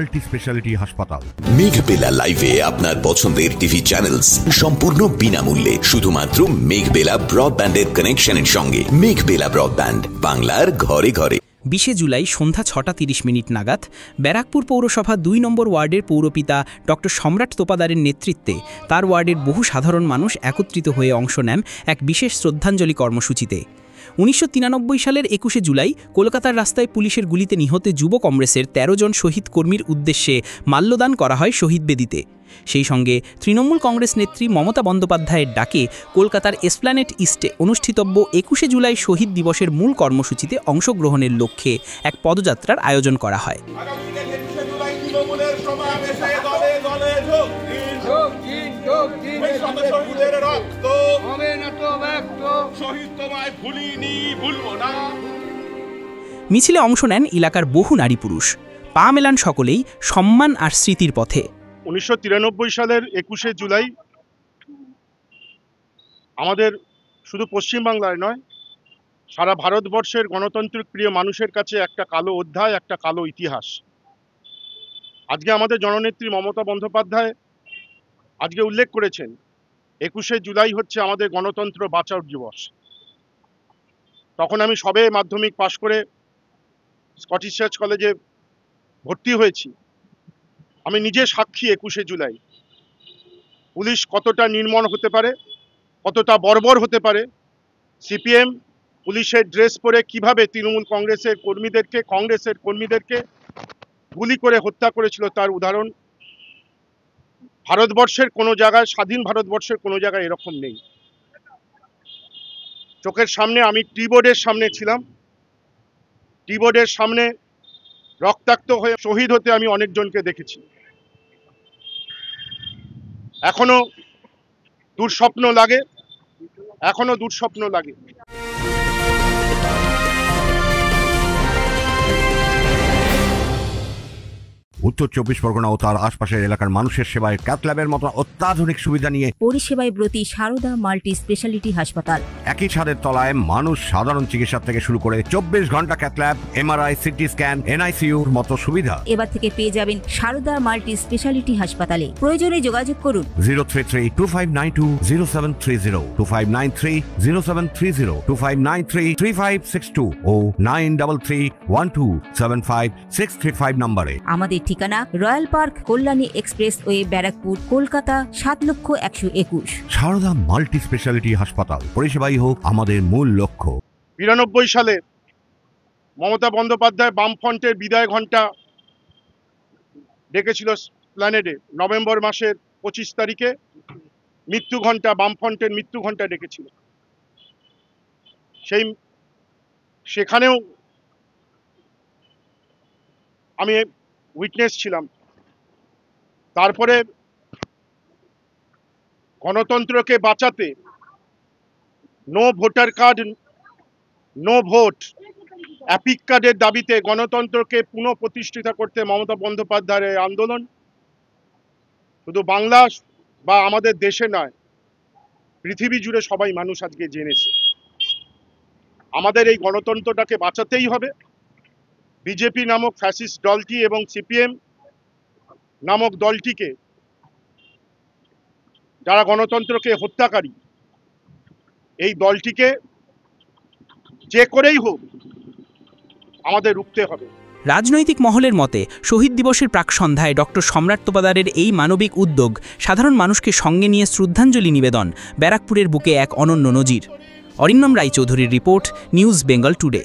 Multi speciality হাসপাতাল। মেঘবেলা লাইভে আপনার পছন্দের টিভি চ্যানেলস সম্পূর্ণ বিনামূল্যে, শুধুমাত্র মেঘবেলা ব্রডব্যান্ডের কানেকশনের সঙ্গে। মেঘবেলা ব্রডব্যান্ড, বাংলার ঘরে ঘরে। 20 জুলাই সন্ধ্যা 6:30 নাগাদ ব্যারাকপুর পৌরসভা 2 নম্বর ওয়ার্ডের পৌরপিতা ডক্টর সম্রাট তোপাদারের নেতৃত্বে তার ওয়ার্ডের বহু সাধারণ মানুষ একত্রিত হয়ে অংশ নেন এক বিশেষ শ্রদ্ধাঞ্জলি কর্মসূচিতে। 1993 সালের 21 জুলাই কলকাতার রাস্তায় পুলিশের গুলিতে নিহত যুব কংগ্রেসের 13 জন শহীদ কর্মীর উদ্দেশ্যে মাল্যদান করা হয় শহীদ বেদিতে। সেই সঙ্গে তৃণমূল কংগ্রেস নেত্রী মমতা বন্দ্যোপাধ্যায়ের ডাকে কলকাতার এসপ্ল্যানেড ইস্টে অনুষ্ঠিতব্য 21 জুলাই শহীদ দিবসের মূল কর্মসূচিতে অংশগ্রহণের লক্ষ্যে এক পদযাত্রার আয়োজন করা হয়। মিছিলে অংশ নেন এলাকার বহু নারী পুরুষ। পা মেলান সকলেই সম্মান আর স্মৃতির পথে। 1993 সালের 21 জুলাই আমাদের শুধু পশ্চিমবাংলায় নয়, সারা ভারতবর্ষের গণতান্ত্রিক প্রিয় মানুষের কাছে একটা কালো অধ্যায়, একটা কালো ইতিহাস। আজকে আমাদের জননেত্রী মমতা বন্দ্যোপাধ্যায় আজকে উল্লেখ করেছেন 21 জুলাই হচ্ছে আমাদের গণতন্ত্র বাঁচাও দিবস। তখন আমি সবে মাধ্যমিক পাশ করে স্কটিশ চার্চ কলেজে ভর্তি হয়েছি। আমি নিজে সাক্ষী 21 জুলাই পুলিশ কতটা নির্মম হতে পারে, কতটা বর্বর হতে পারে। সিপিএম পুলিশের ড্রেস পরে কিভাবে তৃণমূল কংগ্রেসের কর্মীদেরকে গুলি করে হত্যা করেছিল তার উদাহরণ ভারতবর্ষের কোনো জায়গায়, স্বাধীন ভারতবর্ষের কোনো জায়গায় এরকম নেই। চোখের সামনে আমি টিবোর্ডের সামনে ছিলাম, টিবোর্ডের সামনে রক্তাক্ত হয়ে শহীদ হতে আমি অনেকজনকে দেখেছি। এখনো দুঃস্বপ্ন লাগে। উত্তর 24 পরগনা ও তার আশপাশের এলাকার মানুষের সেবায় ক্যাথ ল্যাবের মতো অত্যাধুনিক সুবিধা নিয়ে পরিষেবায় ব্রতী সারদা মাল্টি স্পেশালিটি হাসপাতাল। একই ছাদের তলায় মানুষ সাধারণ চিকিৎসা থেকে শুরু করে 24 ঘন্টা cath lab, MRI, CT scan, এনআইসিইউর মতো সুবিধা এবার থেকে পেয়ে যাবেন সারদা মাল্টি স্পেশালিটি হাসপাতালে। প্রয়োজনে যোগাযোগ করুন 033-2592-0730, 2593-0730, 2593-3562 ও 9331275635 নম্বরে। আমাদের ঠিকানা royal park, Kalyani expressway, Barrackpore, Kolkata 7,01,21। Sarada multi speciality হাসপাতাল, পরিষেবাই হোক আমাদের মূল লক্ষ্য। 92 সালে মমতা বন্দ্যোপাধ্যায় বামফ্রন্টের বিদায় ঘণ্টা ডেকেছিল প্ল্যানেডে। নভেম্বর মাসের 25 তারিখে মৃত্যু ঘণ্টা, বামফ্রন্টের মৃত্যু ঘণ্টা ডেকেছিল। সেখানেও আমি উইটনেস ছিলাম। তারপরে গণতন্ত্রকে বাঁচাতে no voter card, no vote, EPIC কার্ডের দাবিতে গণতন্ত্রকে পুনঃপ্রতিষ্ঠিত করতে মমতা বন্দ্যোপাধ্যায়ের আন্দোলন শুধু বাংলা বা আমাদের দেশে নয়, পৃথিবী জুড়ে সবাই মানুষ আজকে জেনেছে। আমাদের এই গণতন্ত্রটাকে বাঁচাতেই হবে। বিজেপি নামক ফ্যাসিস্ট দলটি এবং সিপিএম নামক দলটিকে, যারা গণতন্ত্রকে হত্যাকারী, এই দলটিকে যে করেই হোক আমাদের রুখতে হবে। রাজনৈতিক মহলের মতে শহীদ দিবসের প্রাক সন্ধ্যায় ডক্টর সম্রাট তোপাদারের এই মানবিক উদ্যোগ, সাধারণ মানুষকে সঙ্গে নিয়ে শ্রদ্ধাঞ্জলি নিবেদন ব্যারাকপুরের বুকে এক অনন্য নজির। অরিন্দম রায়চৌধুরীর রিপোর্ট, নিউজ বেঙ্গল টুডে।